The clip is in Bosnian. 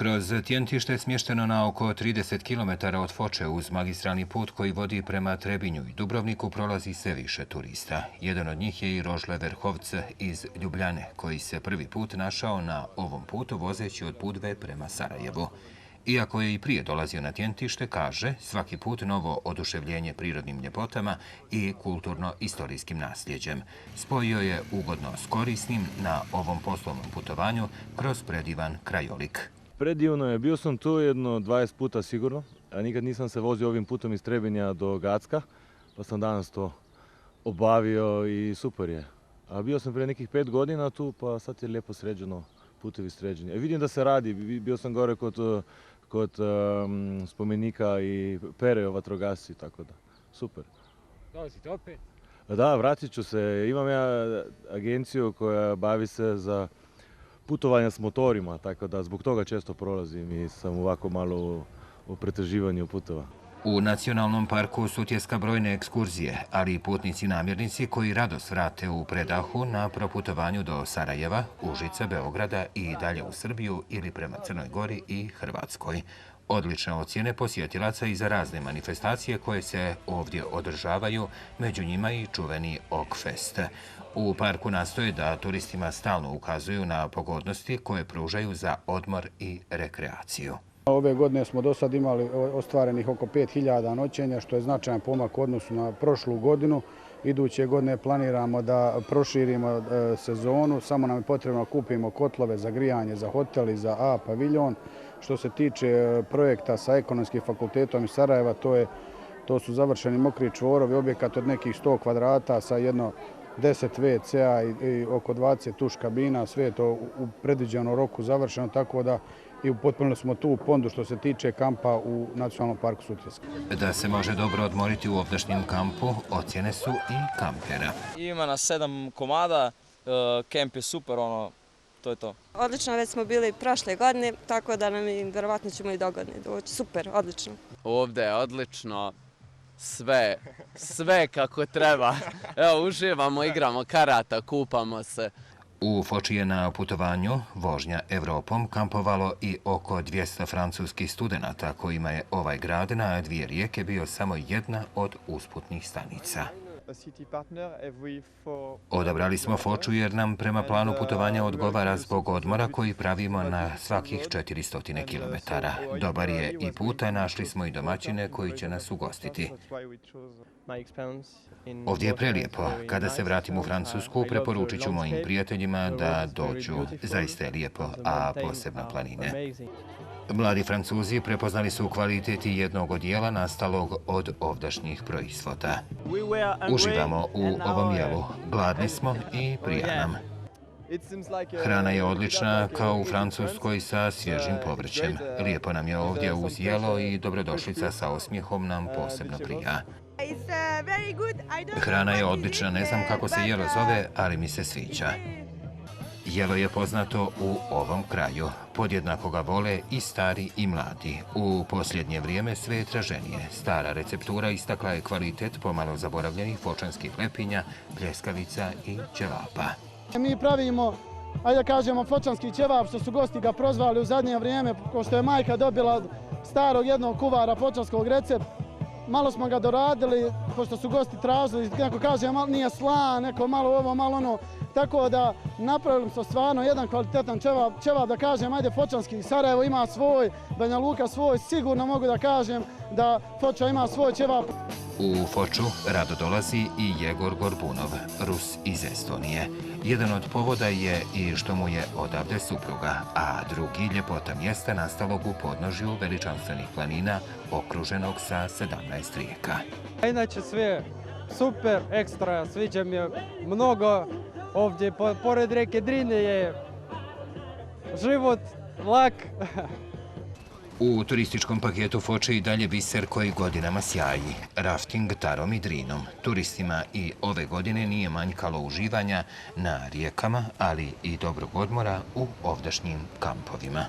Kroz Tjentište je smješteno na oko 30 km od Foče uz magistralni put koji vodi prema Trebinju i Dubrovniku prolazi sve više turista. Jedan od njih je i Rožle Verhovce iz Ljubljane, koji se prvi put našao na ovom putu vozeći od Budve prema Sarajevu. Iako je i prije dolazio na Tjentište, kaže, svaki put novo oduševljenje prirodnim ljepotama i kulturno-istorijskim nasljeđem. Spojio je ugodno s korisnim na ovom poslovnom putovanju kroz predivan krajolik. Predivno je. Bio sam tu jedno 20 puta sigurno, a nikad nisam se vozio ovim putom iz Trebinja do Gacka, pa sam danas to obavio i super je. A bio sam prije nekih 5 godina tu, pa sad je lijepo sređeno, putevi sređeni. Vidim da se radi, bio sam gore kod spomenika i Pere vatrogasci, tako da, super. Dolazite opet? Da, vratit ću se. Imam ja agenciju koja bavi se za putovanja s motorima, tako da zbog toga često prolazim i sam ovako malo u pretraživanju putova. U Nacionalnom parku su tjeska brojne ekskurzije, ali i putnici namjernici koji radost vrate u predahu na proputovanju do Sarajeva, Užica, Beograda i dalje u Srbiju ili prema Crnoj Gori i Hrvatskoj. Odlične ocjene posjetilaca i za razne manifestacije koje se ovdje održavaju, među njima i čuveni Okfest. U parku nastoje da turistima stalno ukazuju na pogodnosti koje pružaju za odmor i rekreaciju. Ove godine smo do sad imali ostvarenih oko 5000 noćenja, što je značajan pomak u odnosu na prošlu godinu. Iduće godine planiramo da proširimo sezonu, samo nam je potrebno da kupimo kotlove za grijanje, za hotel i za A paviljon. Što se tiče projekta sa Ekonomskim fakultetom iz Sarajeva, to su završeni mokri čvorovi, objekat od nekih 100 kvadrata sa jedno 10 WC-a i oko 20 tuš kabina, sve je to u predviđenom roku završeno, tako da i upotpunili smo tu pondu što se tiče kampa u Nacionalnom parku Sutjeska. Da se može dobro odmoriti u ovdašnjem kampu, ocjene su i kampera. Ima nas 7 komada, kemp je super, to je to. Odlično, već smo bili prošle godine, tako da nam i vjerovatno ćemo i dogodne doći. Super, odlično. Ovdje je odlično, sve kako treba. Evo, uživamo, igramo karata, kupamo se. U Foči je na putovanju vožnja Evropom kampovalo i oko 200 francuskih studenata kojima je ovaj grad na dvije rijeke bio samo jedna od usputnih stanica. Odabrali smo Foču jer nam prema planu putovanja odgovara zbog odmora koji pravimo na svakih 400 km. Dobar je i put, a našli smo i domaćine koji će nas ugostiti. Ovdje je prelijepo. Kada se vratim u Francusku, preporučit ću mojim prijateljima da dođu. Zaista je lijepo, a posebno planine. Mladi Francuzi prepoznali su kvalitet jednog odijela nastalog od ovdašnjih proizvoda. Uživamo u ovom jelu, gladni smo i prija nam. Hrana je odlična, kao u Francuskoj sa svježim povrćem. Lijepo nam je ovdje uz jelo i dobrodošlica sa osmijehom nam posebno prija. Hrana je odlična, ne znam kako se jelo zove, ali mi se sviđa. Jelo je poznato u ovom kraju. Podjednako ga vole i stari i mladi. U posljednje vrijeme sve je traženije. Stara receptura istakla je kvalitet pomalo zaboravljenih fočanskih lepinja, pljeskavica i ćevapa. Mi pravimo, ajde kažemo, fočanski ćevap, što su gosti ga prozvali u zadnje vrijeme, ko što je majka dobila od starog jednog kuvara fočanskog recept. Malo smo ga doradili, pošto su gosti tražili, neko kaže nije slan, neko malo ovo, malo ono. Tako da napravili smo stvarno jedan kvalitetan ćevap, da kažem, ajde Fočanski, Sarajevo ima svoj, Banja Luka svoj, sigurno mogu da kažem da Foča ima svoj ćevap. U Foču rado dolazi i Jegor Gorbunov, Rus iz Estonije. Jedan od povoda je i što mu je odavde supruga, a drugi ljepota mjesta nastalog u podnožju veličanstvenih planina okruženog sa 17 rijeka. Inače sve super, ekstra, sviđa mi je mnogo. Ovdje, pored rijeke Drine, je život lak. U turističkom paketu Foče i dalje biser koji godinama sjaji. Rafting Tarom i Drinom. Turistima i ove godine nije manjkalo uživanja na rijekama, ali i dobrog odmora u ovdašnjim kampovima.